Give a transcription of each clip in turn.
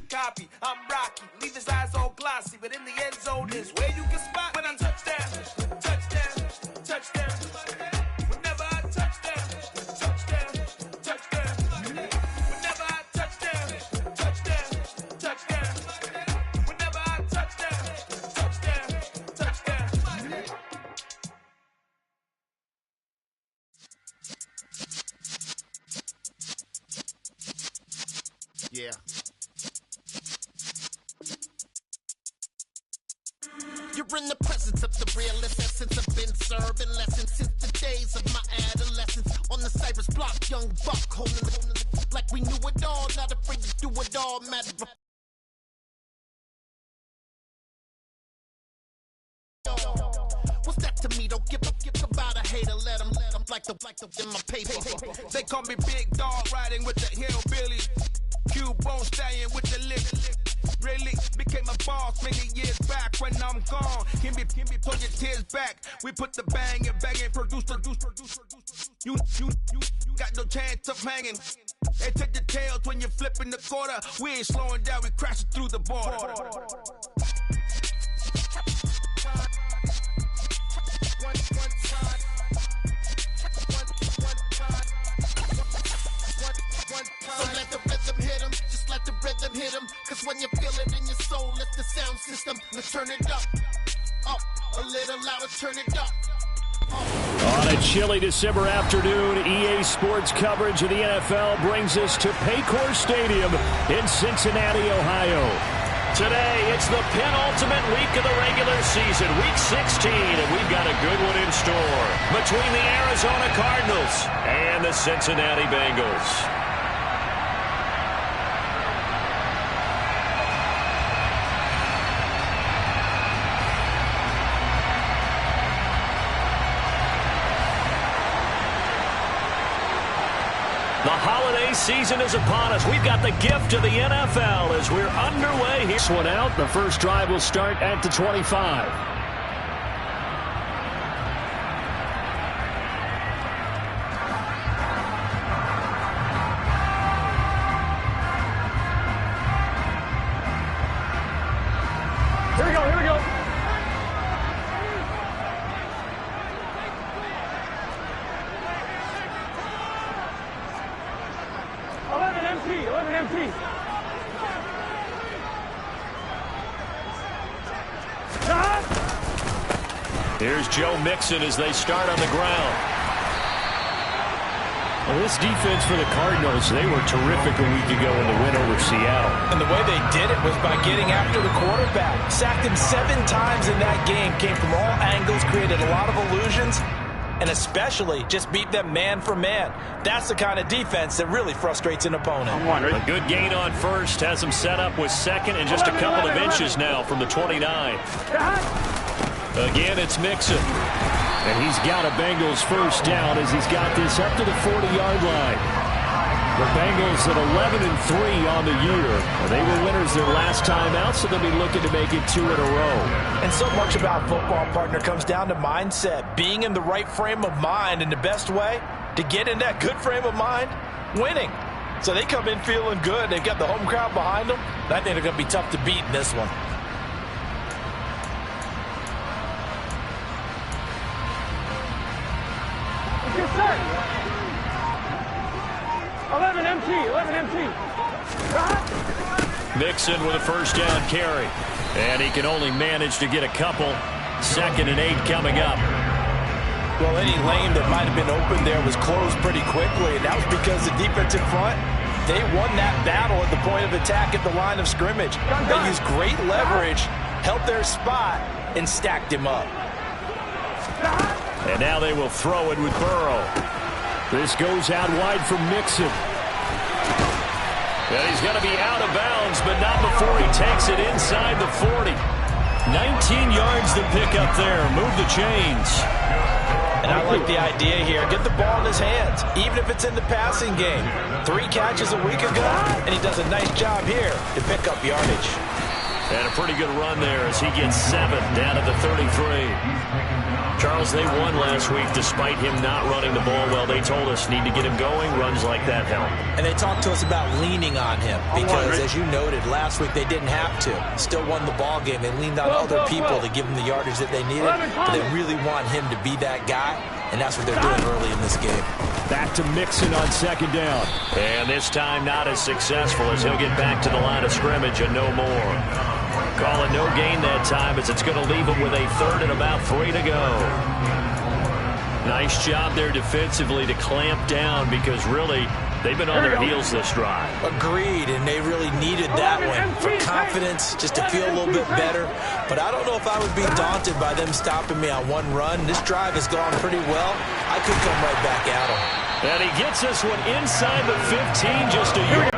copy. I'm Rocky, leave his eyes all glossy, but in the end zone is where you can spot when I touchdown, touchdown, touchdown. Whenever I touchdown, touchdown, touchdown. Whenever I touchdown, touchdown, touchdown. Whenever I touchdown, touchdown, touchdown. Yeah. You're in the presence of the realest essence. I've been serving lessons since the days of my adolescence. On the Cypress block, young buck holding it like we knew it all. Not afraid to do it all. Matter of what's that to me? Don't give about a hater. Let them like the in my paper. They call me Big Dog, riding with the hillbilly. Cubone staying with the lip. Really became a boss many years back. When I'm gone, can be pull your tears back. We put the bang and produce. You got no chance of hanging. They take the tails when you're flipping the quarter. We ain't slowing down, we crashing through the border. So let the rhythm hit him, just let the rhythm hit him. Cause when you feel it in your soul, it's the sound system. Let's turn it up, a little louder, turn it up. On a chilly December afternoon, EA Sports coverage of the NFL brings us to Paycor Stadium in Cincinnati, Ohio. Today, it's the penultimate week of the regular season, week 16, and we've got a good one in store between the Arizona Cardinals and the Cincinnati Bengals. The holiday season is upon us. We've got the gift of the NFL as we're underway here. This one out. The first drive will start at the 25. Here we go. 11 MT. Here's Joe Mixon as they start on the ground. Well, this defense for the Cardinals, they were terrific a week ago in the win over Seattle. And the way they did it was by getting after the quarterback. Sacked him 7 times in that game. Came from all angles, created a lot of illusions, and especially just beat them man for man. That's the kind of defense that really frustrates an opponent. A good gain on first. Has him set up with second and just a couple of inches now from the 29. Again, it's Mixon. And he's got a Bengals first down as he's got this up to the 40-yard line. The Bengals at 11-3 on the year. They were winners their last time out, so they'll be looking to make it 2 in a row. And so much about football, partner, comes down to mindset. Being in the right frame of mind, and the best way to get in that good frame of mind, winning. So they come in feeling good. They've got the home crowd behind them. I think they're going to be tough to beat in this one. Get set. 11 MT. Mixon with a first down carry. And he can only manage to get a couple. 2nd and 8 coming up. Well, any lane that might have been open there was closed pretty quickly, and that was because the defense in front, they won that battle at the point of attack at the line of scrimmage. They used great leverage, held their spot, and stacked him up. And now they will throw it with Burrow. This goes out wide for Mixon. And he's going to be out of bounds, but not before he takes it inside the 40. 19 yards to pick up there. Move the chains. And I like the idea here. Get the ball in his hands, even if it's in the passing game. 3 catches a week ago, and he does a nice job here to pick up yardage. And a pretty good run there as he gets 7 down at the 33. Charles, they won last week despite him not running the ball well. They told us need to get him going. Runs like that help. And they talked to us about leaning on him because, as you noted, last week they didn't have to. Still won the ball game. They leaned on other people to give them the yardage that they needed. But they really want him to be that guy, and that's what they're doing early in this game. Back to Mixon on 2nd down. And this time not as successful as he'll get back to the line of scrimmage and no more. Call it no gain that time as it's going to leave him with a 3rd and about 3 to go. Nice job there defensively to clamp down because really they've been on their heels this drive. Agreed, and they really needed that one for confidence, just to feel a little bit better. But I don't know if I would be daunted by them stopping me on one run. This drive has gone pretty well. I could come right back at him. And he gets us one inside the 15, just a yard.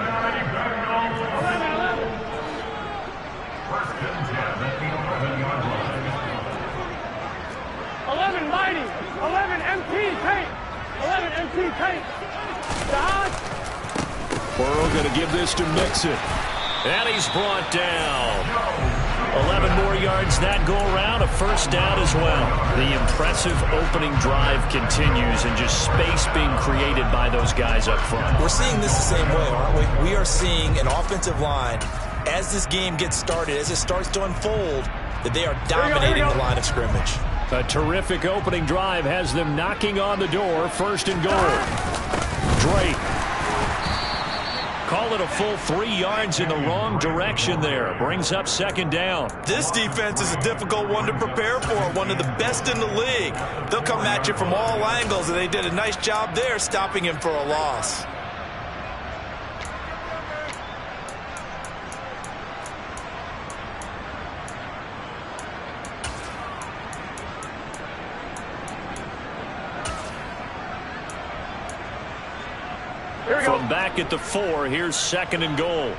Burrow going to give this to Mixon. And he's brought down. 11 more yards that go around, a 1st down as well. The impressive opening drive continues and just space being created by those guys up front. We're seeing this the same way, aren't we? We are seeing an offensive line, as this game gets started, as it starts to unfold, that they are dominating the line of scrimmage. A terrific opening drive has them knocking on the door. 1st and goal. Drake. Call it a full 3 yards in the wrong direction there. Brings up 2nd down. This defense is a difficult one to prepare for, one of the best in the league. They'll come at you from all angles, and they did a nice job there stopping him for a loss. From back at the 4, here's 2nd and goal.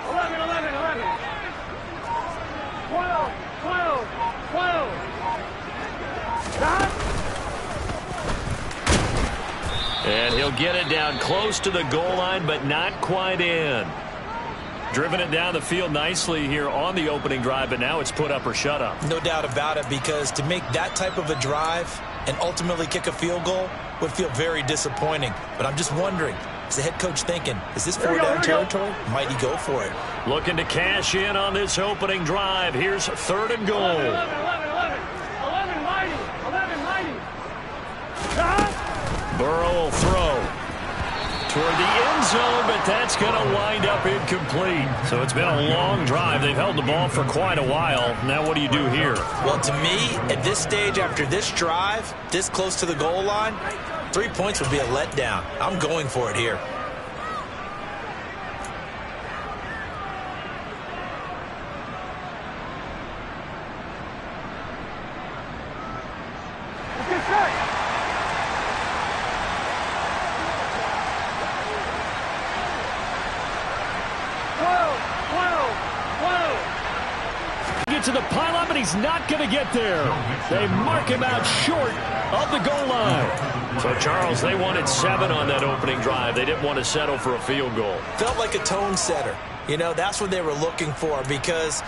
11. 12. And he'll get it down close to the goal line, but not quite in. Driven it down the field nicely here on the opening drive, but now it's put up or shut up. No doubt about it, because to make that type of a drive and ultimately kick a field goal would feel very disappointing. But I'm just wondering, is the head coach thinking, is this 4-down territory? Might he go for it? Looking to cash in on this opening drive. Here's 3rd and goal. 11 mighty. Burrow will throw toward the end zone, but that's going to wind up incomplete. So it's been a long drive. They've held the ball for quite a while. Now what do you do here? Well, to me, at this stage, after this drive, this close to the goal line, 3 points would be a letdown. I'm going for it here. To the pile-up, and he's not going to get there. They mark him out short of the goal line. So, Charles, they wanted 7 on that opening drive. They didn't want to settle for a field goal. Felt like a tone setter. You know, that's what they were looking for, because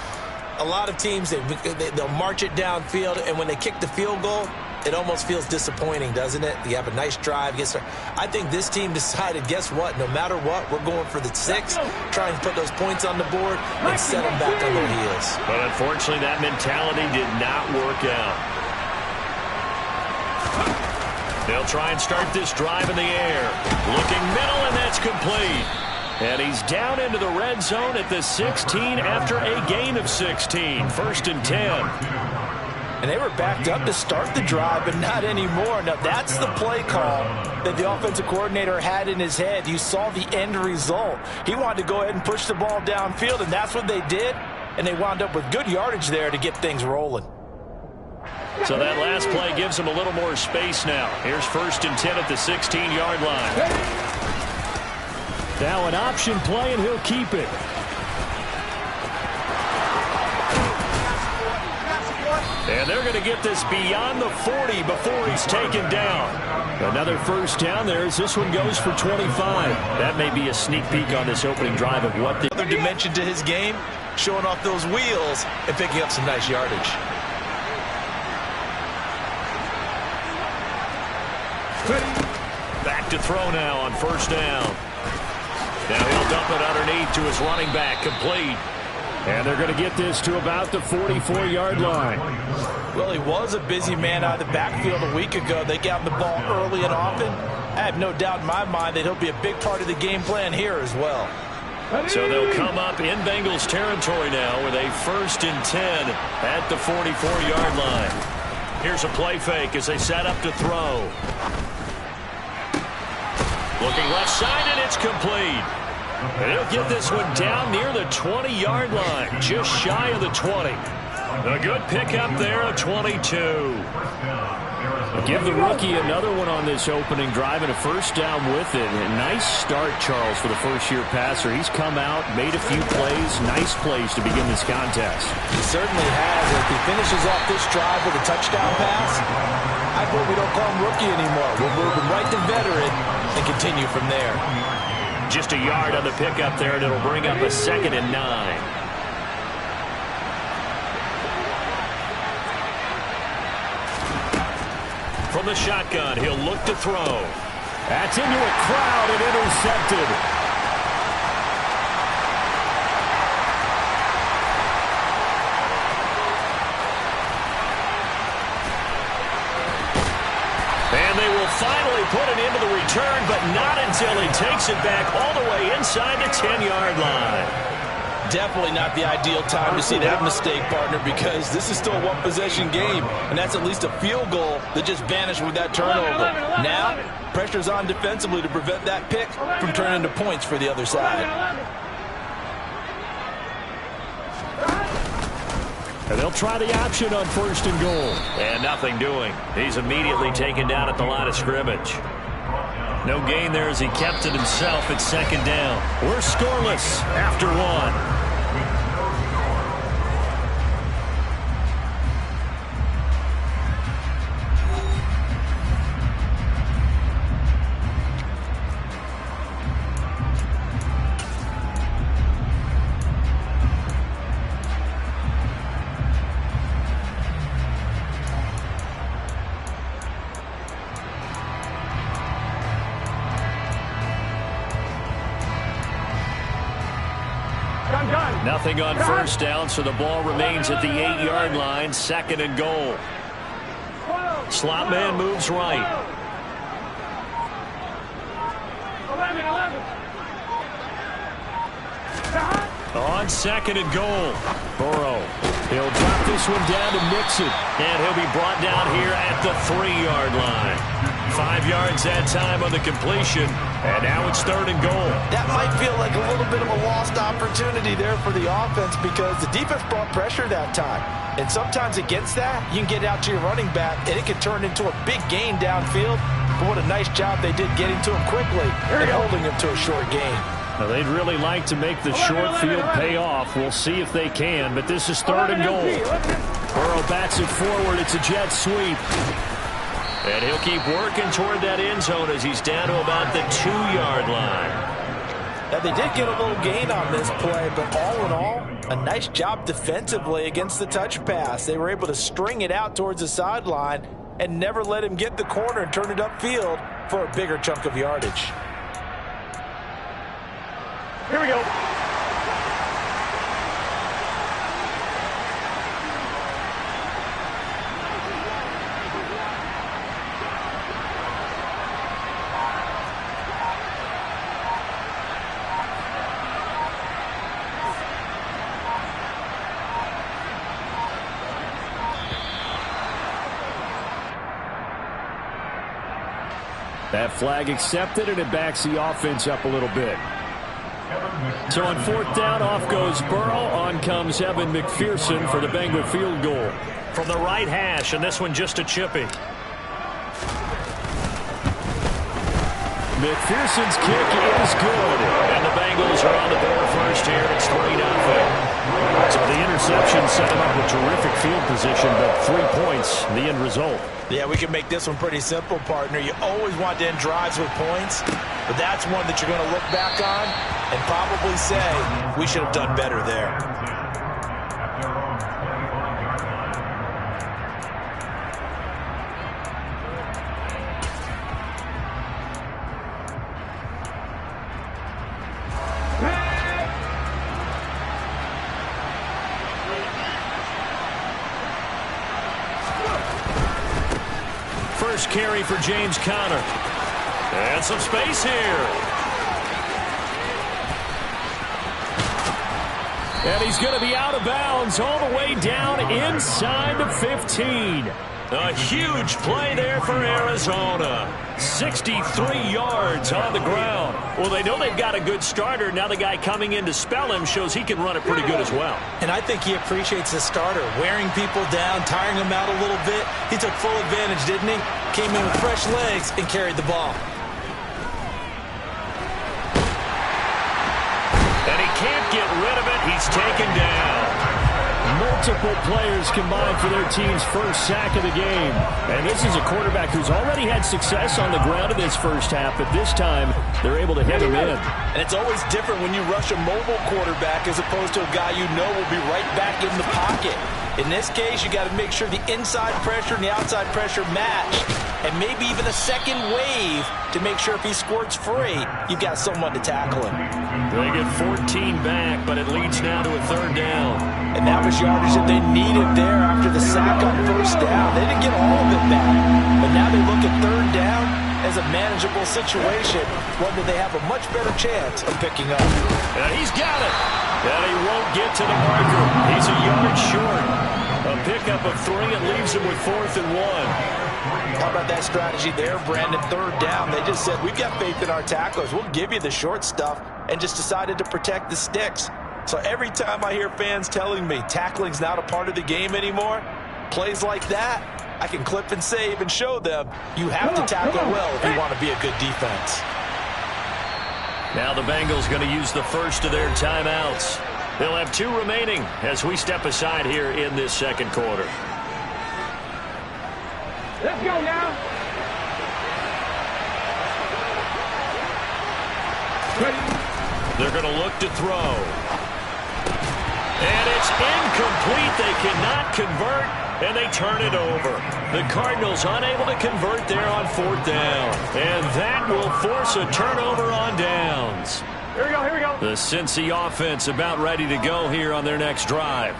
a lot of teams, they'll march it downfield, and when they kick the field goal, it almost feels disappointing, doesn't it? You have a nice drive. I think this team decided, guess what? No matter what, we're going for the 6, try and put those points on the board and set them back on their heels. But unfortunately, that mentality did not work out. They'll try and start this drive in the air. Looking middle, and that's complete. And he's down into the red zone at the 16 after a gain of 16. 1st and 10. And they were backed up to start the drive, but not anymore. Now, that's the play call that the offensive coordinator had in his head. You saw the end result. He wanted to go ahead and push the ball downfield, and that's what they did. And they wound up with good yardage there to get things rolling. So that last play gives them a little more space now. Here's 1st and 10 at the 16-yard line. Now an option play, and he'll keep it. And they're going to get this beyond the 40 before he's taken down. Another first down there as this one goes for 25. That may be a sneak peek on this opening drive of what the other dimension to his game, showing off those wheels and picking up some nice yardage. Back to throw now on first down. Now he'll dump it underneath to his running back, complete. And they're going to get this to about the 44-yard line. Well, he was a busy man out of the backfield a week ago. They got him the ball early and often. I have no doubt in my mind that he'll be a big part of the game plan here as well. So they'll come up in Bengals territory now with a 1st and 10 at the 44-yard line. Here's a play fake as they set up to throw. Looking left side, and it's complete. And he'll get this one down near the 20-yard line, just shy of the 20. A good pickup there at 22. Give the rookie another one on this opening drive and a first down with it. A nice start, Charles, for the first-year passer. He's come out, made a few plays, nice plays to begin this contest. He certainly has. If he finishes off this drive with a touchdown pass, I hope we don't call him rookie anymore. We'll move him right to veteran and continue from there. Just a yard on the pickup there, and it'll bring up a 2nd and 9. From the shotgun, he'll look to throw. That's into a crowd and intercepted. And they will finally put it into the return, but not until he takes it back all the way inside the 10-yard line. Definitely not the ideal time to see that mistake, partner, because this is still a one-possession game, and that's at least a field goal that just vanished with that turnover. Now, pressure's on defensively to prevent that pick from turning into points for the other side. And they'll try the option on 1st and goal. And nothing doing. He's immediately taken down at the line of scrimmage. No gain there as he kept it himself at 2nd down. We're scoreless after 1. Nothing on first down, so the ball remains at the 8-yard line, 2nd and goal. Slot man moves right. 11. On 2nd and goal, Burrow. He'll drop this one down to Mixon, and he'll be brought down here at the 3-yard line. 5 yards that time on the completion, and now it's 3rd and goal. That might feel like a little bit of a lost opportunity there for the offense because the defense brought pressure that time. And sometimes against that, you can get out to your running back, and it can turn into a big gain downfield. But what a nice job they did getting to him quickly and holding him to a short gain. Now, they'd really like to make the short field pay off. We'll see if they can, but this is 3rd and goal. Burrow bats it forward. It's a jet sweep. And he'll keep working toward that end zone as he's down to about the 2-yard line. Now, they did get a little gain on this play, but all in all, a nice job defensively against the touch pass. They were able to string it out towards the sideline and never let him get the corner and turn it upfield for a bigger chunk of yardage. Here we go. That flag accepted, and it backs the offense up a little bit. So on 4th down, off goes Burrow. On comes Evan McPherson for the Bengal field goal. From the right hash, and this one just a chippy. McPherson's kick is good. And the Bengals are on the board first here. It's 3-0. So the interception set him up with terrific field position, but 3 points, the end result. Yeah, we can make this one pretty simple, partner. You always want to end drives with points, but that's one that you're going to look back on and probably say, we should have done better there. First carry for James Conner. And some space here. And he's going to be out of bounds all the way down inside the 15. A huge play there for Arizona. 63 yards on the ground. Well, they know they've got a good starter. Now the guy coming in to spell him shows he can run it pretty good as well. And I think he appreciates the starter, wearing people down, tiring them out a little bit. He took full advantage, didn't he? Came in with fresh legs and carried the ball. And he can't get rid of it. He's taken down. Multiple players combined for their team's first sack of the game. And this is a quarterback who's already had success on the ground in this first half, but this time they're able to hit him in. And it's always different when you rush a mobile quarterback as opposed to a guy you know will be right back in the pocket. In this case, you got to make sure the inside pressure and the outside pressure match, and maybe even a second wave to make sure if he squirts free, you've got someone to tackle him. They get 14 back, but it leads now to a third down. And that was yardage that they needed there after the sack on first down. They didn't get all of it back, but now they look at third down as a manageable situation, one that they have a much better chance of picking up. And he's got it. And he won't get to the marker. He's a yard short. A pickup of 3 and leaves him with 4th and 1. How about that strategy there, Brandon? Third down. They just said, we've got faith in our tacklers. We'll give you the short stuff, and just decided to protect the sticks. So every time I hear fans telling me tackling's not a part of the game anymore, plays like that, I can clip and save and show them you have to tackle well if you want to be a good defense. Now the Bengals going to use the first of their timeouts. They'll have 2 remaining as we step aside here in this second quarter. Let's go now. They're going to look to throw. And it's incomplete. They cannot convert, and they turn it over. The Cardinals unable to convert there on 4th down. And that will force a turnover on downs. Here we go, here we go. The Cincy offense about ready to go here on their next drive.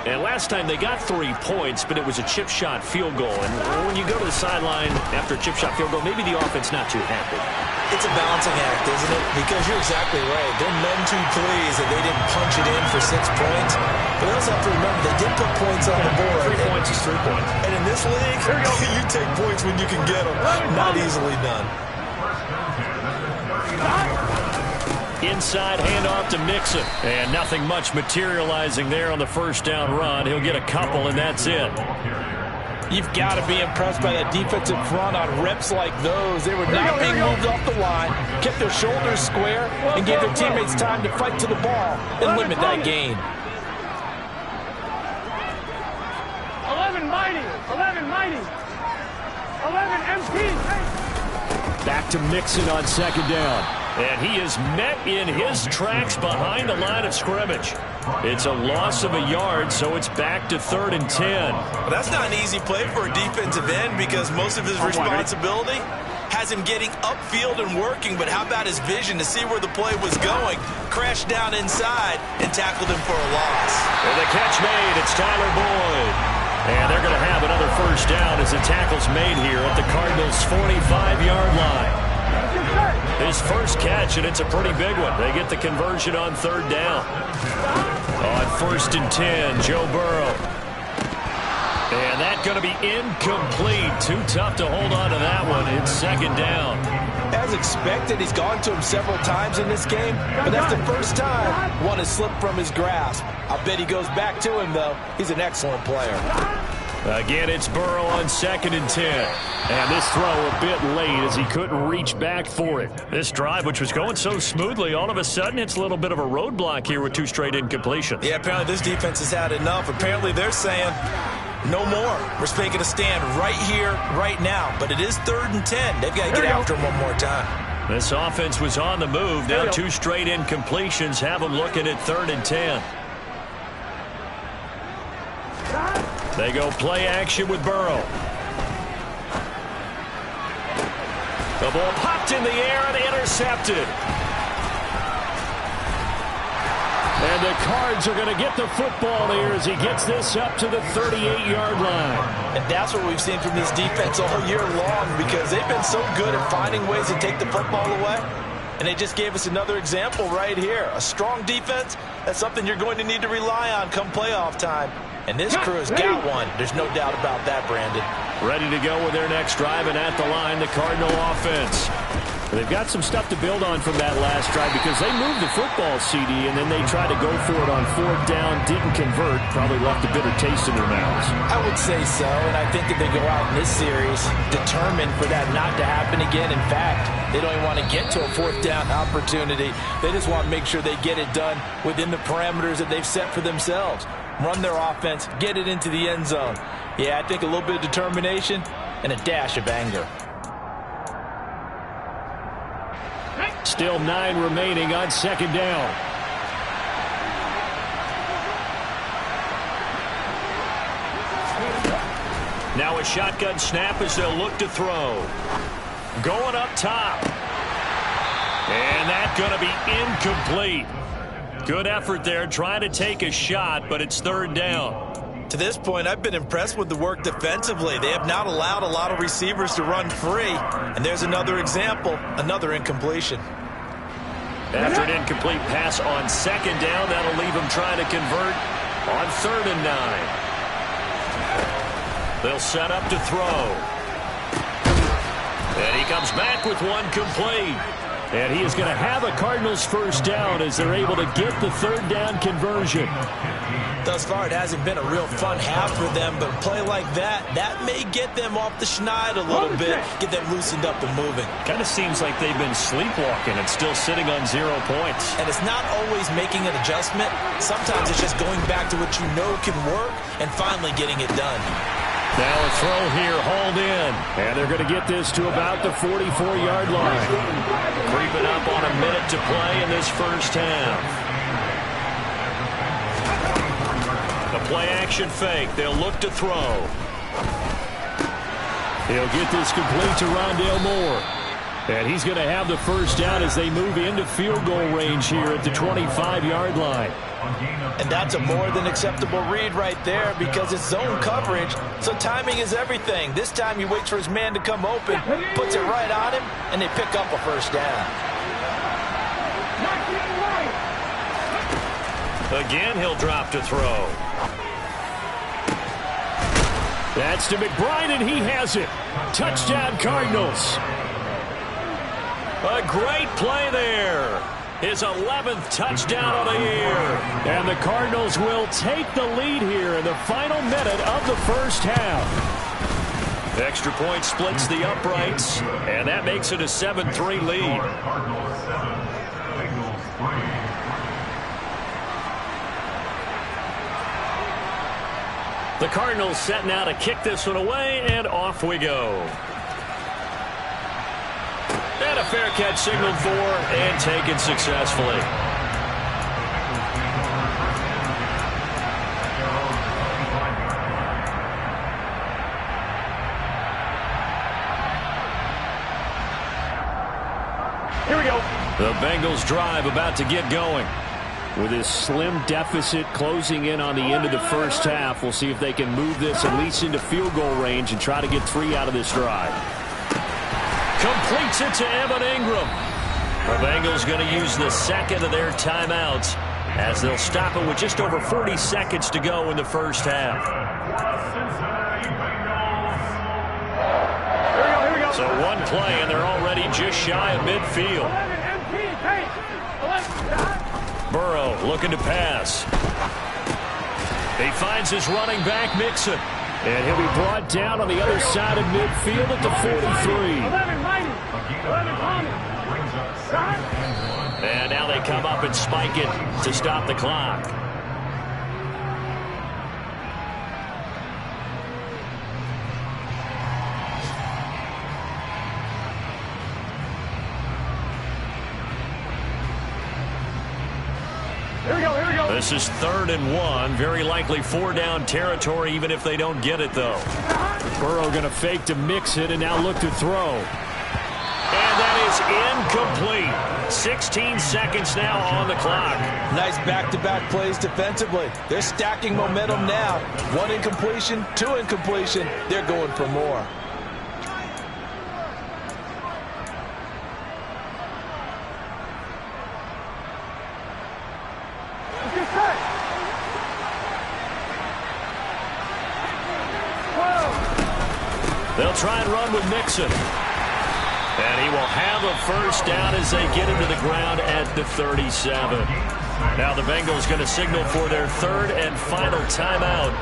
And last time they got 3 points, but it was a chip shot field goal. And when you go to the sideline after a chip shot field goal, maybe the offense not too happy. It's a balancing act, isn't it? Because you're exactly right. They're none too pleased that they didn't punch it in for 6 points. But they also have to remember they did put points on the board. 3 points is 3 points. And in this league, you take points when you can get them. Not easily done. Inside handoff to Mixon. And nothing much materializing there on the first down run. He'll get a couple, and that's it. You've got to be impressed by that defensive front on reps like those. They were not being moved off the line, kept their shoulders square, and gave their teammates time to fight to the ball and limit that gain. 11 mighty, 11 mighty, 11 MP. Back to Mixon on second down. And he is met in his tracks behind the line of scrimmage. It's a loss of a yard, so it's back to 3rd and 10. Well, that's not an easy play for a defensive end because most of his responsibility has him getting upfield and working, but how about his vision to see where the play was going, crashed down inside, and tackled him for a loss. And the catch made, it's Tyler Boyd. And they're going to have another first down as the tackle's made here at the Cardinals' 45-yard line. His first catch, and it's a pretty big one. They get the conversion on 3rd down. On 1st and 10, Joe Burrow. And that's going to be incomplete. Too tough to hold on to that one. It's 2nd down. As expected, he's gone to him several times in this game, but that's the first time one has slipped from his grasp. I bet he goes back to him, though. He's an excellent player. Again, it's Burrow on 2nd and 10. And this throw a bit late as he couldn't reach back for it. This drive, which was going so smoothly, all of a sudden it's a little bit of a roadblock here with 2 straight incompletions. Yeah, apparently this defense has had enough. Apparently they're saying no more. We're making a stand right here, right now. But it is 3rd and 10. They've got to get after him one more time. This offense was on the move. Now 2 straight incompletions have them looking at 3rd and 10. They go play action with Burrow. The ball popped in the air and intercepted. And the Cards are going to get the football here as he gets this up to the 38-yard line. And that's what we've seen from this defense all year long, because they've been so good at finding ways to take the football away. And they just gave us another example right here. A strong defense, that's something you're going to need to rely on come playoff time. And this crew has got one. There's no doubt about that, Brandon. Ready to go with their next drive, and at the line, the Cardinal offense. They've got some stuff to build on from that last drive because they moved the football, CD, and then they tried to go for it on 4th down, didn't convert, probably left a bitter taste in their mouths. I would say so, and I think that they go out in this series determined for that not to happen again. In fact, they don't even want to get to a 4th down opportunity. They just want to make sure they get it done within the parameters that they've set for themselves. Run their offense, get it into the end zone. Yeah, I think a little bit of determination and a dash of anger. Still 9 remaining on 2nd down. Now a shotgun snap as they'll look to throw. Going up top. And that's going to be incomplete. Good effort there trying to take a shot, but it's 3rd down. To this point, I've been impressed with the work defensively. They have not allowed a lot of receivers to run free. And there's another example, another incompletion. After an incomplete pass on 2nd down, that'll leave them trying to convert on 3rd and 9. They'll set up to throw. And he comes back with one complete. And he is going to have a Cardinals 1st down as they're able to get the 3rd down conversion. Thus far, it hasn't been a real fun half for them, but a play like that may get them off the schneid a little bit, get them loosened up and moving. Kind of seems like they've been sleepwalking and still sitting on 0 points. And it's not always making an adjustment. Sometimes it's just going back to what you know can work and finally getting it done. Now a throw here, hauled in. And they're going to get this to about the 44-yard line. Creeping up on a minute to play in this 1st half. The play-action fake. They'll look to throw. He'll get this complete to Rondale Moore. And he's going to have the 1st down as they move into field goal range here at the 25-yard line. And that's a more than acceptable read right there because it's zone coverage, so timing is everything. This time he waits for his man to come open, puts it right on him, and they pick up a 1st down. Again, he'll drop to throw. That's to McBride, and he has it. Touchdown, Cardinals. A great play there. His 11th touchdown of the year. And the Cardinals will take the lead here in the final minute of the 1st half. Extra point splits the uprights, and that makes it a 7-3 lead. The Cardinals set now to kick this one away, and off we go. And a fair catch signaled for and taken successfully. Here we go. The Bengals drive about to get going. With this slim deficit closing in on the end of the 1st half, we'll see if they can move this at least into field goal range and try to get 3 out of this drive. Completes it to Evan Ingram. The Bengals going to use the 2nd of their timeouts as they'll stop it with just over 40 seconds to go in the 1st half. Here we go. So one play, and they're already just shy of midfield. 11 MP, pace. 11. Burrow looking to pass. He finds his running back, Mixon. And he'll be brought down on the other side of midfield at the 43. 11 mighty. 11 common. And now they come up and spike it to stop the clock. Here we go, here we go. This is 3rd and 1. Very likely 4-down territory, even if they don't get it, though. Burrow going to fake to mix it and now look to throw. And that is incomplete. 16 seconds now on the clock. Nice back-to-back plays defensively. They're stacking momentum now. 1 incompletion, 2 incompletion. They're going for more. They'll try and run with Mixon. And he will have a first down as they get him to the ground at the 37. Now the Bengals going to signal for their 3rd and final timeout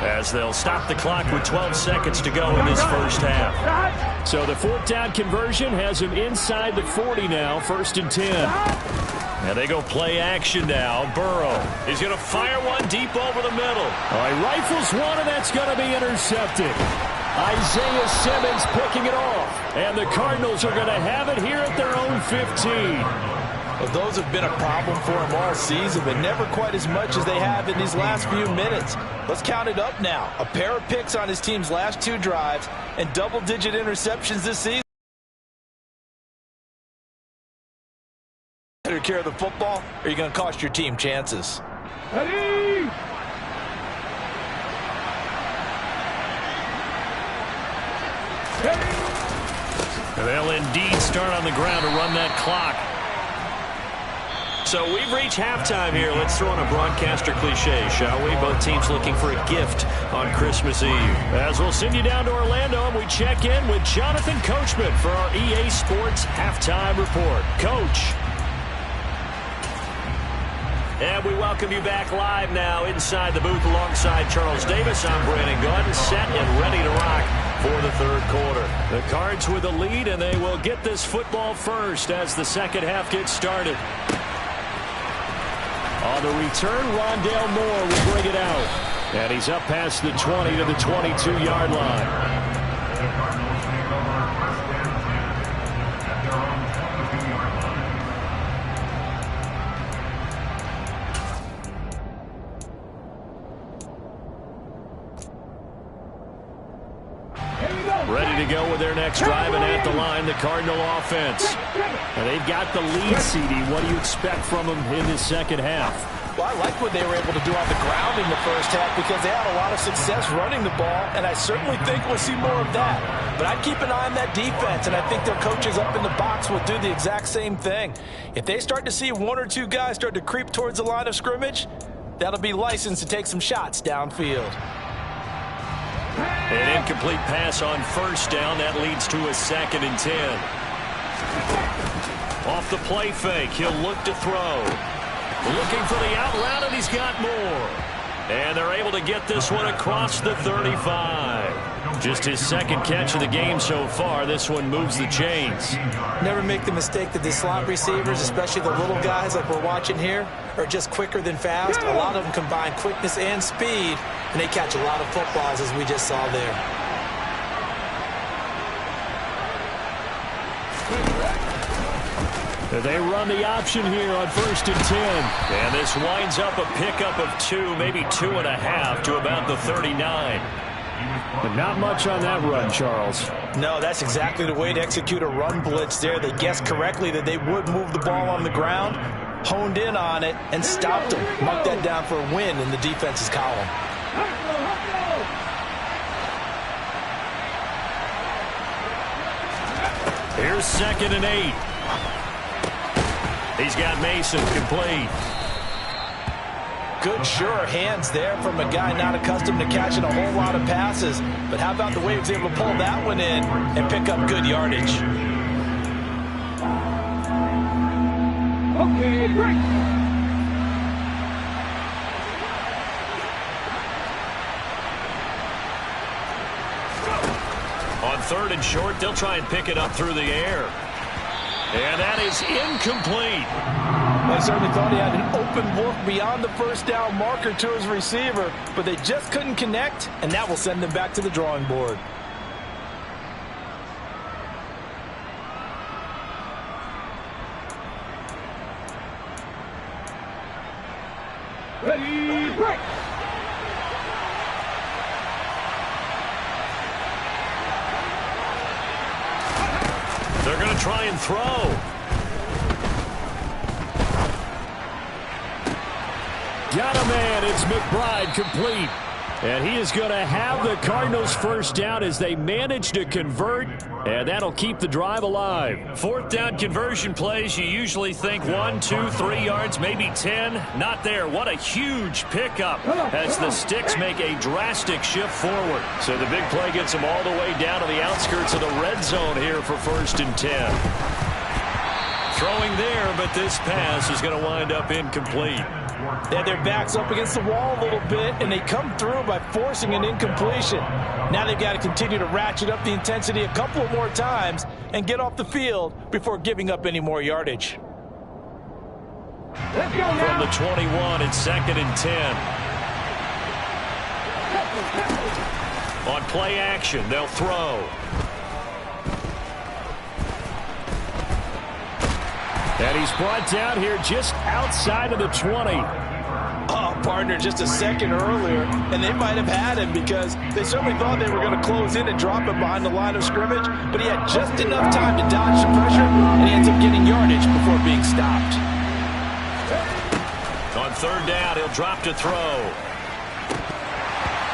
as they'll stop the clock with 12 seconds to go in this first half. So the 4th down conversion has him inside the 40 now, 1st and 10. And they go play action now. Burrow is going to fire one deep over the middle. All right, rifles one, and that's going to be intercepted. Isaiah Simmons picking it off. And the Cardinals are going to have it here at their own 15. Well, those have been a problem for him all season, but never quite as much as they have in these last few minutes. Let's count it up now. A pair of picks on his team's last 2 drives and double-digit interceptions this season. Better care of the football, or are you going to cost your team chances? Ready? They'll indeed start on the ground to run that clock. So we've reached halftime here. Let's throw in a broadcaster cliche, shall we? Both teams looking for a gift on Christmas Eve. As we'll send you down to Orlando, and we check in with Jonathan Coachman for our EA Sports Halftime Report. Coach. And we welcome you back live now inside the booth alongside Charles Davis. I'm Brandon Gaudin, set and ready to rock for the 3rd quarter. The Cards with the lead, and they will get this football first as the second half gets started. On the return, Rondale Moore will bring it out. And he's up past the 20 to the 22-yard line. Ready to go with their next drive, and at the line, the Cardinal offense. And they've got the lead, CD. What do you expect from them in this second half? Well, I like what they were able to do on the ground in the first half because they had a lot of success running the ball, and I certainly think we'll see more of that. But I'd keep an eye on that defense, and I think their coaches up in the box will do the exact same thing. If they start to see 1 or 2 guys start to creep towards the line of scrimmage, that'll be licensed to take some shots downfield. An incomplete pass on first down. That leads to a 2nd and 10. Off the play fake, he'll look to throw. Looking for the out route, and he's got more. And they're able to get this one across the 35. Just his 2nd catch of the game so far. This one moves the chains. Never make the mistake that the slot receivers, especially the little guys like we're watching here, are just quicker than fast. A lot of them combine quickness and speed, and they catch a lot of footballs, as we just saw there. They run the option here on 1st and 10. And this winds up a pickup of 2, maybe 2.5 to about the 39. But not much on that run, Charles. No, that's exactly the way to execute a run blitz there. They guessed correctly that they would move the ball on the ground, honed in on it, and stopped them. Marked that down for a win in the defense's column. Here's 2nd and 8. He's got Mason complete. Good, sure hands there from a guy not accustomed to catching a whole lot of passes. But how about the way he was able to pull that one in and pick up good yardage? Okay, great. 3rd and short. They'll try and pick it up through the air. And that is incomplete. They certainly thought he had an open look beyond the first down marker to his receiver, but they just couldn't connect, and that will send them back to the drawing board. Ready, break! They're going to try and throw. Got a man. It's McBride complete. And he is going to have the Cardinals first down as they manage to convert, and that'll keep the drive alive. 4th down conversion plays, you usually think 1, 2, 3 yards, maybe 10. Not there. What a huge pickup as the Sticks make a drastic shift forward. So the big play gets them all the way down to the outskirts of the red zone here for 1st and 10. Throwing there, but this pass is going to wind up incomplete. They had their backs up against the wall a little bit, and they come through by forcing an incompletion. Now they've got to continue to ratchet up the intensity a couple more times and get off the field before giving up any more yardage. Let's go now. From the 21, it's 2nd and 10. On play action, they'll throw. And he's brought down here just outside of the 20. Oh, partner, just a second earlier, and they might have had him because they certainly thought they were going to close in and drop him behind the line of scrimmage, but he had just enough time to dodge the pressure, and he ends up getting yardage before being stopped. On 3rd down, he'll drop to throw.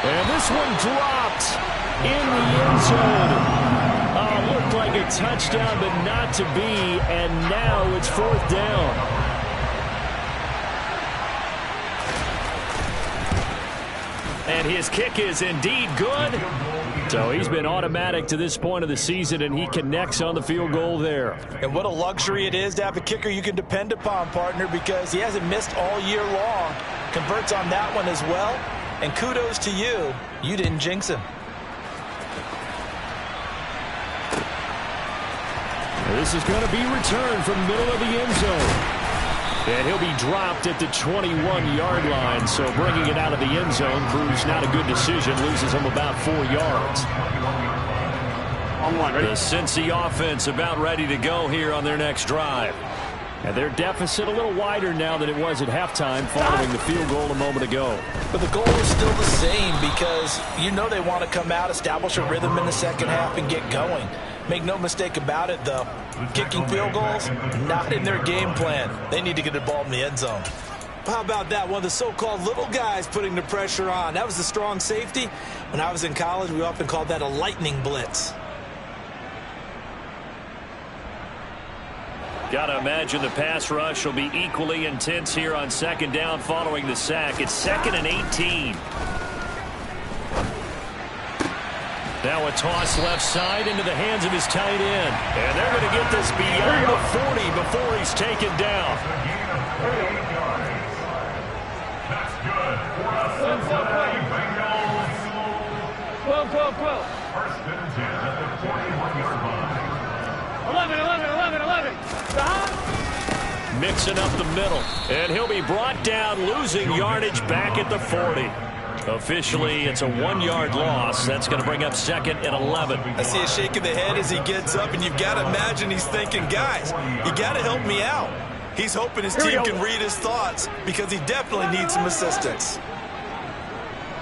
And this one dropped in the end zone. Looked like a touchdown, but not to be, and now it's 4th down. And his kick is indeed good. So he's been automatic to this point of the season, and he connects on the field goal there. And what a luxury it is to have a kicker you can depend upon, partner, because he hasn't missed all year long. Converts on that one as well, and kudos to you. You didn't jinx him. This is going to be returned from the middle of the end zone. And he'll be dropped at the 21-yard line. So bringing it out of the end zone proves not a good decision. Loses him about 4 yards. The Cincy offense about ready to go here on their next drive. And their deficit a little wider now than it was at halftime following the field goal a moment ago. But the goal is still the same because you know they want to come out, establish a rhythm in the second half, and get going. Make no mistake about it, though. Kicking field goals, not in their game plan. They need to get the ball in the end zone. How about that? One of the so-called little guys putting the pressure on. That was the strong safety. When I was in college, we often called that a lightning blitz. Got to imagine the pass rush will be equally intense here on 2nd down following the sack. It's 2nd and 18. Now a toss left side into the hands of his tight end. And they're going to get this beyond the 40 before he's taken down. That's good. 12. 1st and 10 at the 41-yard line. 11. Mixing up the middle. And he'll be brought down, losing yardage back at the 40. Officially, it's a 1-yard loss. That's going to bring up 2nd and 11. I see a shake of the head as he gets up, and you've got to imagine he's thinking, guys, you got to help me out. He's hoping his team can read his thoughts because he definitely needs some assistance.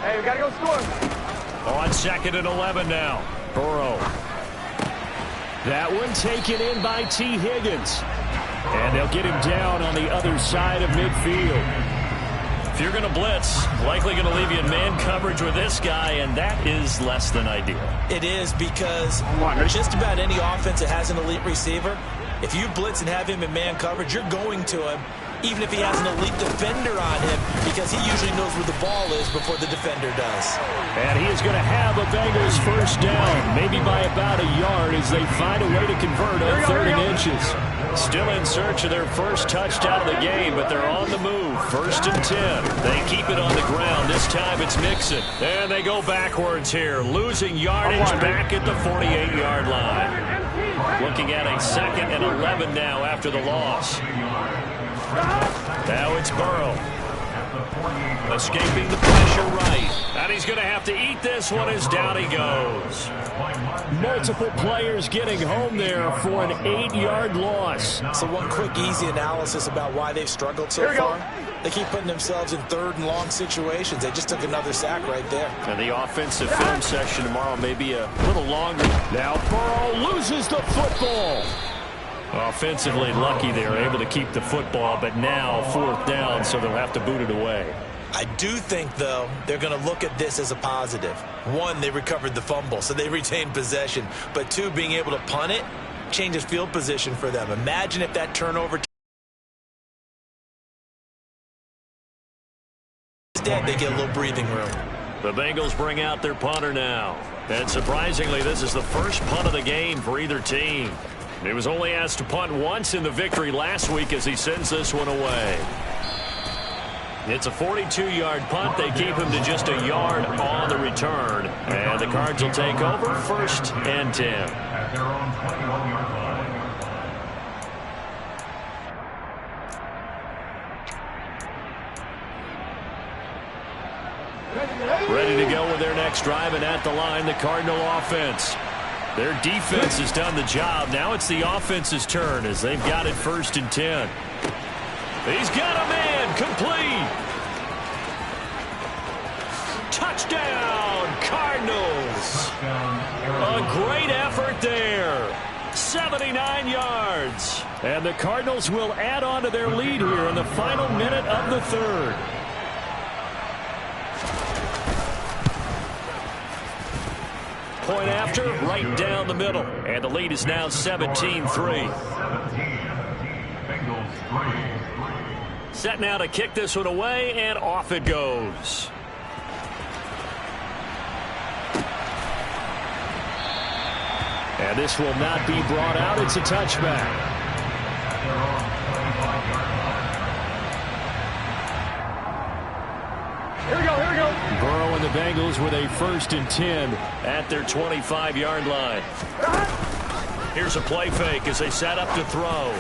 Hey, we got to go score. On 2nd and 11 now. Burrow. That one taken in by T. Higgins. And they'll get him down on the other side of midfield. If you're going to blitz, likely going to leave you in man coverage with this guy, and that is less than ideal. It is because just about any offense that has an elite receiver, if you blitz and have him in man coverage, you're going to him, even if he has an elite defender on him, because he usually knows where the ball is before the defender does. And he is going to have a Bengals first down, maybe by about a yard as they find a way to convert on 3rd and inches. Still in search of their first touchdown of the game, but they're on the move. 1st and 10. They keep it on the ground This time it's Mixon. And they go backwards here, losing yardage back at the 48-yard line. Looking at a 2nd and 11 now after the loss. Now it's Burrow. Escaping the pressure right. And he's going to have to eat this one as down he goes. Multiple players getting home there for an 8-yard loss. So one quick, easy analysis about why they've struggled so far. They keep putting themselves in 3rd and long situations. They just took another sack right there. And the offensive film session tomorrow may be a little longer. Now Burrow loses the football. Offensively lucky they're able to keep the football, but now 4th down, so they'll have to boot it away. I do think, though, they're going to look at this as a positive. 1, they recovered the fumble, so they retained possession. But 2, being able to punt it changes field position for them. Imagine if that turnover instead they get a little breathing room. The Bengals bring out their punter now. And surprisingly, this is the first punt of the game for either team. He was only asked to punt once in the victory last week as he sends this one away. It's a 42-yard punt. They keep him to just a yard on the return. And the Cards will take over 1st and 10. At their own 21-yard line. Ready to go with their next drive, and at the line, the Cardinal offense. Their defense has done the job. Now it's the offense's turn as they've got it 1st and 10. He's got a man complete. Touchdown, Cardinals. A great effort there. 79 yards. And the Cardinals will add on to their lead here in the final minute of the 3rd. Point after, right down the middle. And the lead is now 17-3. Set now to kick this one away, and off it goes. And this will not be brought out. It's a touchback. Here we go. Burrow and the Bengals with a 1st and 10 at their 25-yard line. Here's a play fake as they set up to throw.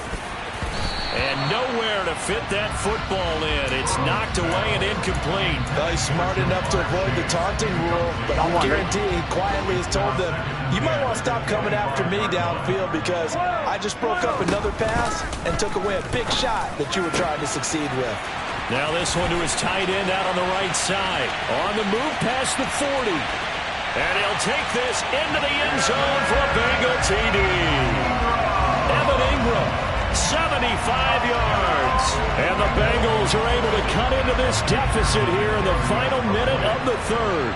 And nowhere to fit that football in. It's knocked away and incomplete. Well, he's smart enough to avoid the taunting rule, but I'll guarantee he quietly has told them, you might want to stop coming after me downfield because I just broke up another pass and took away a big shot that you were trying to succeed with. Now this one to his tight end out on the right side. On the move past the 40. And he'll take this into the end zone for a Bengal TD. Evan Ingram, 75 yards. And the Bengals are able to cut into this deficit here in the final minute of the 3rd.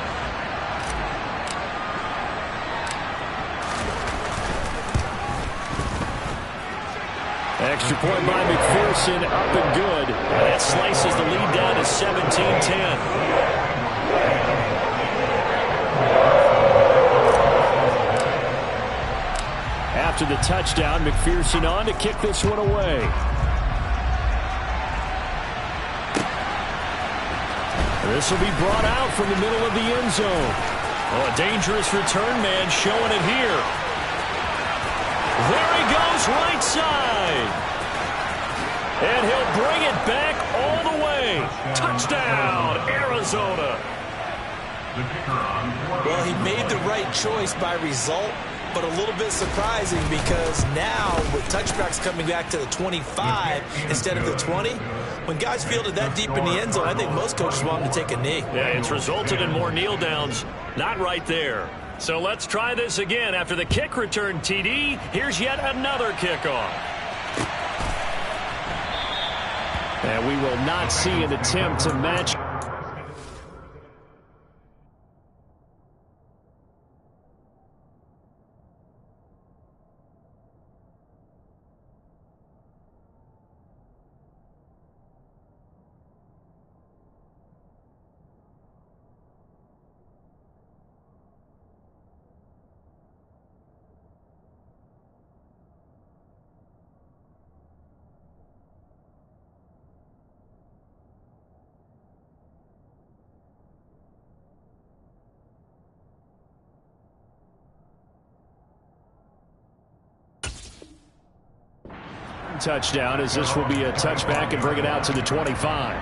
Extra point by McPherson, up and good. That slices the lead down to 17-10. After the touchdown, McPherson on to kick this one away. This will be brought out from the middle of the end zone. Oh, a dangerous return man showing it here. There he goes, right side. And he'll bring it back all the way. Touchdown, Arizona. Well, he made the right choice by result, but a little bit surprising because now with touchbacks coming back to the 25 instead of the 20, when guys fielded that deep in the end zone, I think most coaches want them to take a knee. Yeah, it's resulted in more kneel downs. Not right there. So let's try this again. After the kick return TD, here's yet another kickoff. And we will not see an attempt to match. touchdown, as this will be a touchback and bring it out to the 25.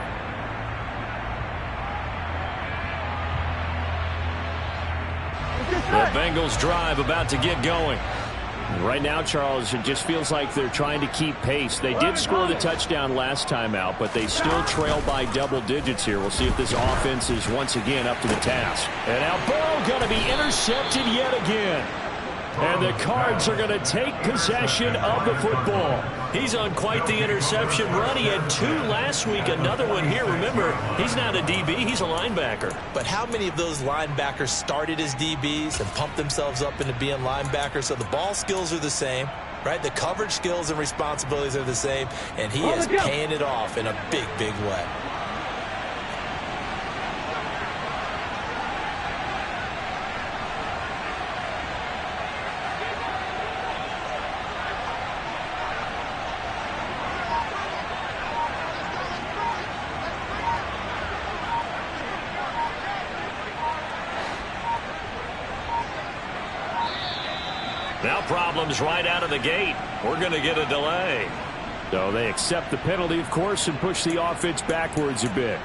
The Bengals drive about to get going. Right now, Charles, it just feels like they're trying to keep pace. They did score the touchdown last time out, but they still trail by double digits here. We'll see if this offense is once again up to the task. And now Burrow going to be intercepted yet again. And the Cards are going to take possession of the football. He's on quite the interception run. He had 2 last week, another one here. Remember, he's not a DB, he's a linebacker. But how many of those linebackers started as DBs and pumped themselves up into being linebackers? So the ball skills are the same, right? The coverage skills and responsibilities are the same, and he is paying it off in a big, big way. Now problems right out of the gate. We're going to get a delay. So they accept the penalty, of course, and push the offense backwards a bit.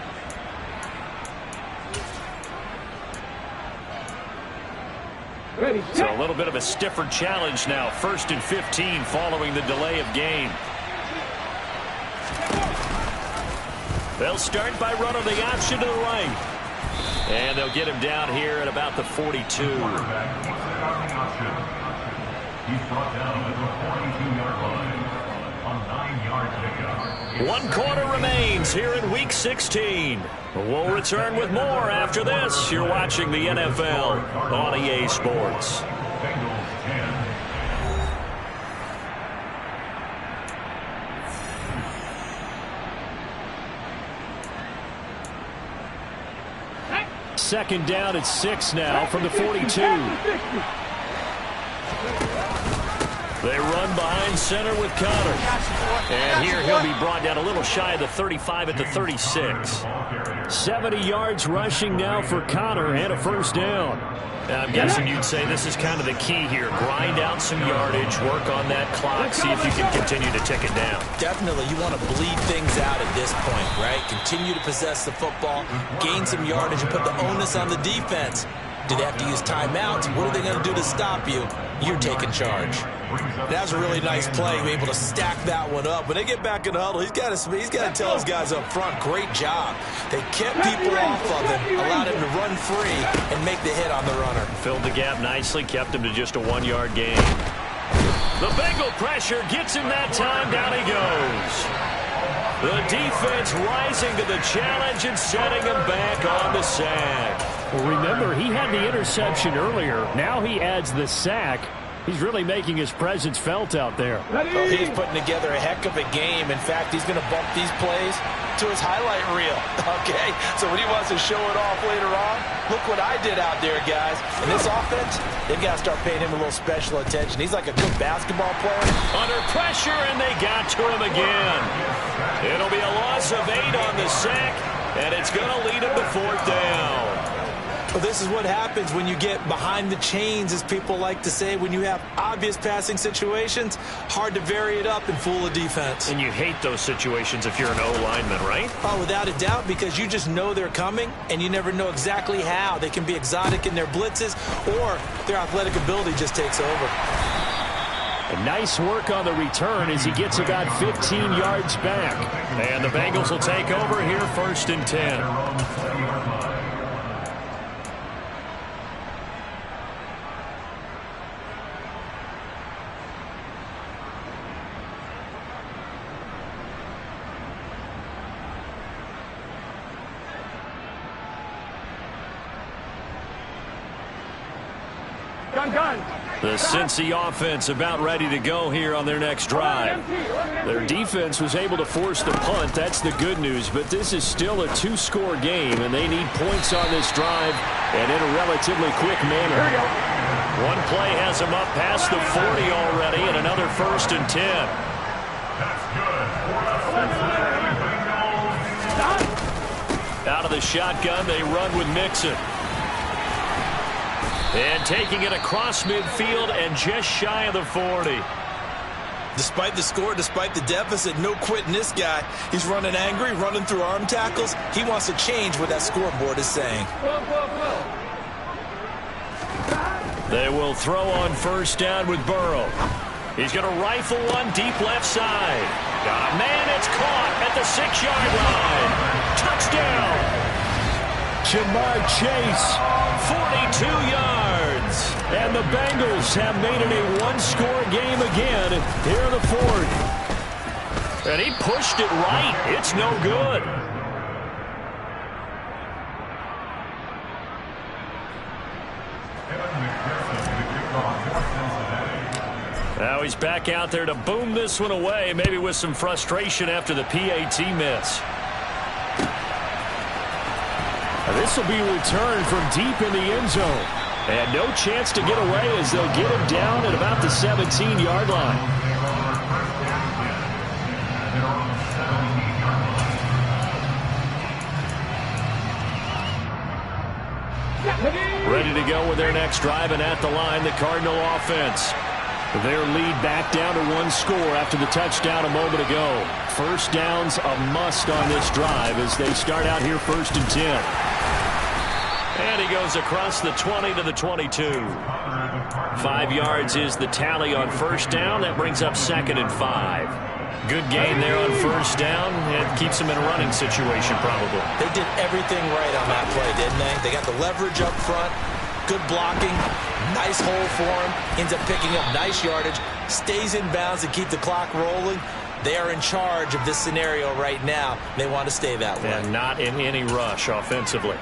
So a little bit of a stiffer challenge now. 1st and 15 following the delay of game. They'll start by running the option to the right. And they'll get him down here at about the 42. He's brought down at the 42-yard line on 9-yard pickup. 1 quarter remains here in Week 16. We'll return with more after this. You're watching the NFL on EA Sports. Bengals 10. 2nd down at 6 now from the 42. They run behind center with Connor. And here he'll be brought down a little shy of the 35 at the 36. 70 yards rushing now for Connor and a 1st down. Now, I'm guessing you'd say this is kind of the key here. Grind out some yardage, work on that clock, see if you can continue to tick it down. Definitely, you want to bleed things out at this point, right? Continue to possess the football, gain some yardage, and put the onus on the defense. Do they have to use timeouts? What are they going to do to stop you? You're taking charge. That was a really nice play, able to stack that one up. When they get back in the huddle, he's got to tell his guys up front, great job. They kept people off of him, allowed him to run free and make the hit on the runner. Filled the gap nicely, kept him to just a 1-yard gain. The Bengal pressure gets him that time. Down he goes. The defense rising to the challenge and setting him back on the sack. Well, remember, he had the interception earlier. Now he adds the sack. He's really making his presence felt out there. Well, he's putting together a heck of a game. In fact, he's going to bump these plays to his highlight reel. Okay, so when he wants to show it off later on, look what I did out there, guys. In this offense, they've got to start paying him a little special attention. He's like a good basketball player. Under pressure, and they got to him again. It'll be a loss of 8 on the sack, and it's going to lead him to 4th down. Well, this is what happens when you get behind the chains, as people like to say. When you have obvious passing situations, hard to vary it up and fool a defense. And you hate those situations if you're an O-lineman, right? Oh, without a doubt, because you just know they're coming, and you never know exactly how. They can be exotic in their blitzes, or their athletic ability just takes over. A nice work on the return as he gets about 15 yards back. And the Bengals will take over here, 1st and 10. The Cincy offense about ready to go here on their next drive. Their defense was able to force the punt. That's the good news. But this is still a 2-score game, and they need points on this drive and in a relatively quick manner. One play has them up past the 40 already, and another 1st and 10. Out of the shotgun, they run with Mixon. And taking it across midfield and just shy of the 40. Despite the score, despite the deficit, no quitting this guy. He's running angry, running through arm tackles. He wants to change what that scoreboard is saying. They will throw on first down with Burrow. He's going to rifle one deep left side. Man, it's caught at the 6-yard line. Touchdown. Jamar Chase, 42 yards. And the Bengals have made it a one-score game again here in the fourth. And he pushed it right. It's no good. Now he's back out there to boom this one away, maybe with some frustration after the PAT miss. This will be returned from deep in the end zone. And no chance to get away as they'll get him down at about the 17-yard line. Ready to go with their next drive, and at the line, the Cardinal offense. Their lead back down to one score after the touchdown a moment ago. First down's a must on this drive as they start out here 1st and 10. And he goes across the 20 to the 22. 5 yards is the tally on first down. That brings up 2nd and 5. Good gain there on first down. It keeps them in a running situation probably. They did everything right on that play, didn't they? They got the leverage up front. Good blocking, nice hole for him, ends up picking up nice yardage, stays in bounds to keep the clock rolling. They are in charge of this scenario right now. They want to stay that way. And not in any rush offensively.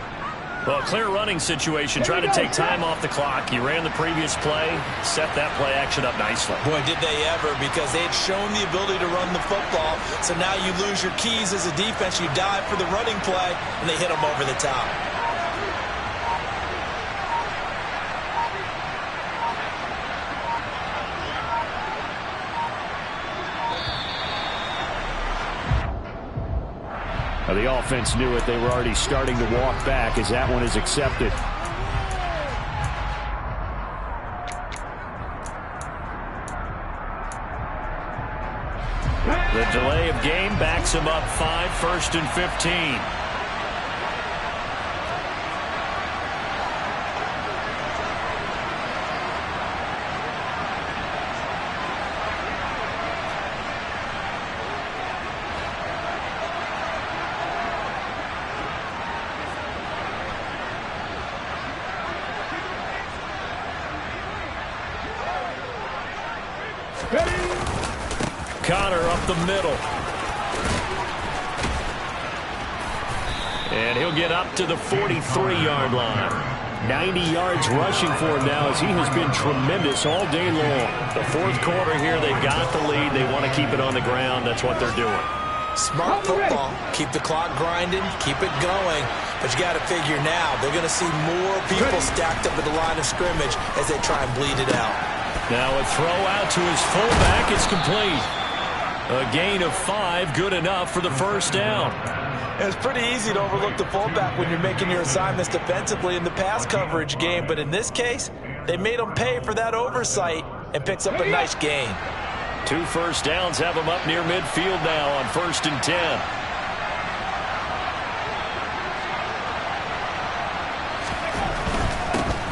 Well, clear running situation, trying to take time off the clock. You ran the previous play, set that play action up nicely. Boy, did they ever, because they had shown the ability to run the football. So now you lose your keys as a defense. You dive for the running play, and they hit them over the top. The offense knew it. They were already starting to walk back as that one is accepted. The delay of game backs him up 5, 1st and 15. Connor up the middle. And he'll get up to the 43-yard line. 90 yards rushing for him now as he has been tremendous all day long. The fourth quarter here, they've got the lead. They want to keep it on the ground. That's what they're doing. Smart football. Keep the clock grinding. Keep it going. But you got to figure now, they're going to see more people stacked up at the line of scrimmage as they try and bleed it out. Now a throw out to his fullback. It's complete. A gain of 5, good enough for the first down. It's pretty easy to overlook the fullback when you're making your assignments defensively in the pass coverage game. But in this case, they made him pay for that oversight and picks up a nice gain. 2 first downs have him up near midfield now on 1st and 10.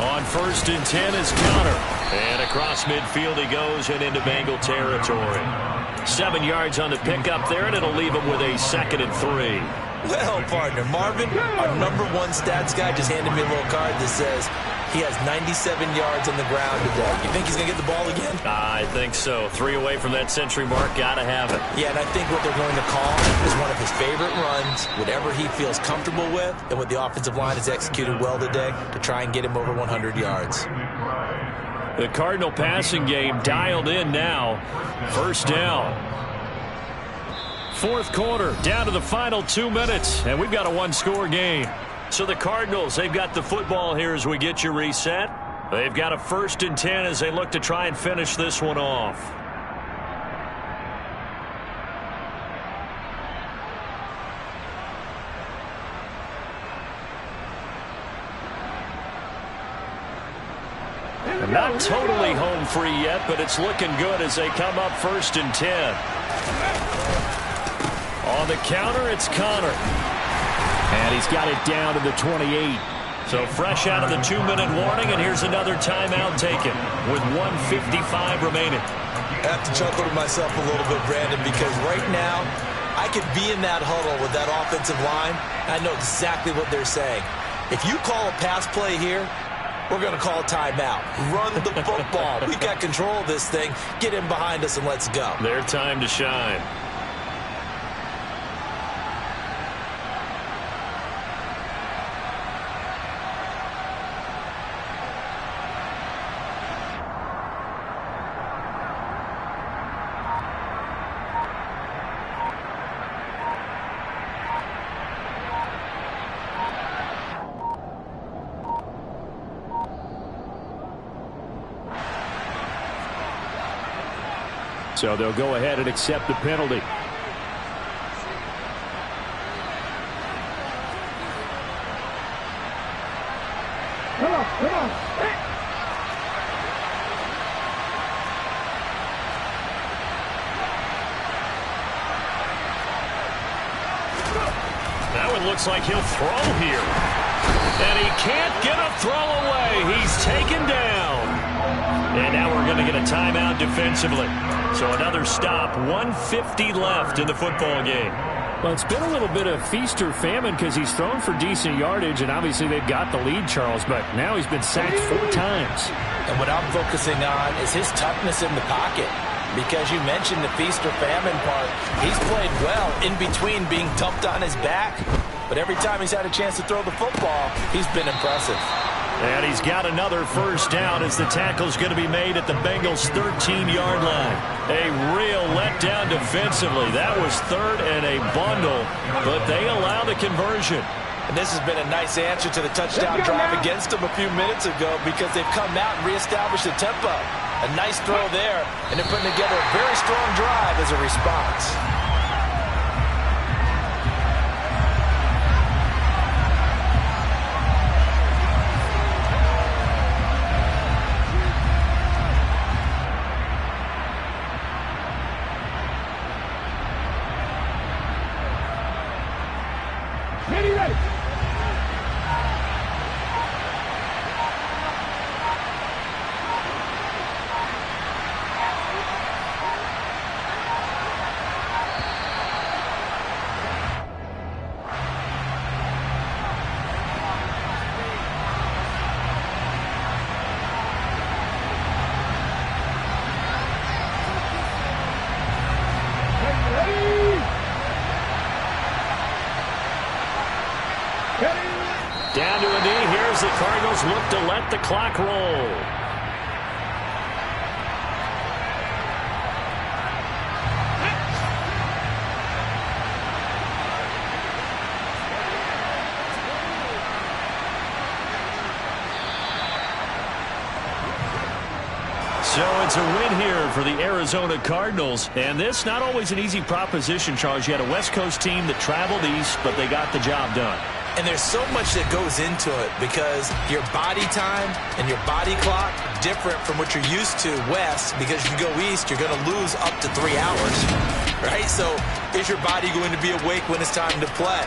On 1st and 10 is Connor. And across midfield he goes and into Bengal territory. 7 yards on the pickup there, and it'll leave him with a 2nd and 3. Well, partner, Marvin, our #1 stats guy just handed me a little card that says he has 97 yards on the ground today. You think he's going to get the ball again? I think so. 3 away from that century mark. Got to have it. Yeah, and I think what they're going to call is one of his favorite runs, whatever he feels comfortable with, and what the offensive line has executed well today to try and get him over 100 yards. The Cardinal passing game dialed in now. First down. Fourth quarter, down to the final 2 minutes, and we've got a one-score game. So the Cardinals, they've got the football here as we get you reset. They've got a 1st and 10 as they look to try and finish this one off. And not totally home free yet, but it's looking good as they come up 1st and 10. On the counter, it's Connor. And he's got it down to the 28. So fresh out of the 2-minute warning, and here's another timeout taken with 1:55 remaining. I have to chuckle to myself a little bit, Brandon, because right now I could be in that huddle with that offensive line. I know exactly what they're saying. If you call a pass play here, we're going to call a timeout. Run the football. We've got control of this thing. Get in behind us and let's go. Their time to shine. So they'll go ahead and accept the penalty. Come on. That one looks like he'll throw here. And he can't get a throw away. He's taken down. And now we're going to get a timeout defensively. So another stop, 1:50 left in the football game. Well, it's been a little bit of feast or famine because he's thrown for decent yardage, and obviously they've got the lead, Charles, but now he's been sacked 4 times. And what I'm focusing on is his toughness in the pocket, because you mentioned the feast or famine part. He's played well in between being dumped on his back, but every time he's had a chance to throw the football, he's been impressive. And he's got another first down as the tackle's going to be made at the Bengals' 13-yard line. A real letdown defensively. That was 3rd and a bundle, but they allow the conversion. And this has been a nice answer to the touchdown drive against them a few minutes ago, because they've come out and reestablished the tempo. A nice throw there, and they're putting together a very strong drive as a response. Ready. Down to a knee. Here's the Cardinals look to let the clock roll. So it's a win here for the Arizona Cardinals. And this not always an easy proposition, Charles. You had a West Coast team that traveled east, but they got the job done. And there's so much that goes into it, because your body time and your body clock different from what you're used to west, because if you go east, you're going to lose up to 3 hours, right? So is your body going to be awake when it's time to play?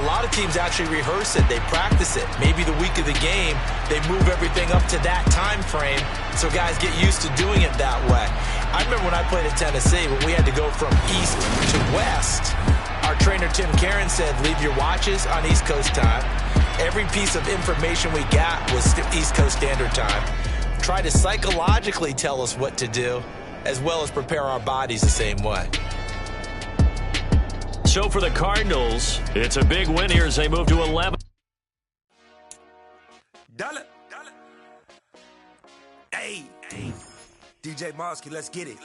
A lot of teams actually rehearse it. They practice it. Maybe the week of the game, they move everything up to that time frame so guys get used to doing it that way. I remember when I played at Tennessee, when we had to go from east to west, our trainer, Tim Karen, said, leave your watches on East Coast time. Every piece of information we got was East Coast Standard Time. Try to psychologically tell us what to do, as well as prepare our bodies the same way. So for the Cardinals, it's a big win here as they move to 11. Dollar. Hey. DJ Mosky, let's get it.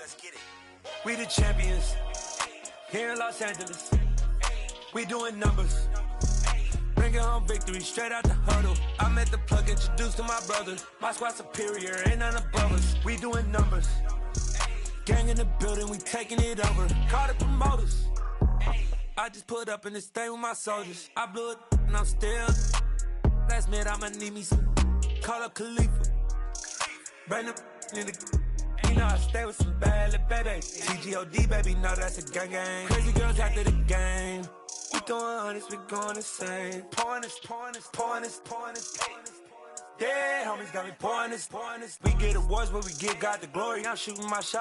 We the champions here in Los Angeles. We doing numbers. Bringing home victory straight out the huddle. I met the plug, introduced to my brothers. My squad superior, ain't none above us. We doing numbers. Gang in the building, we taking it over. Call the promoters. I just put up in this thing with my soldiers. I blew it and I'm still. Last minute I'ma need me some. Call up Khalifa. Brand new in the. You know I stay with some bad little baby. TGOD, baby, know that's a gang gang. Crazy girls after the game. We doing honest, we going insane. Pouring this. Yeah, homies got me pouring this. We get awards, but we give God the glory. I'm shooting my shot.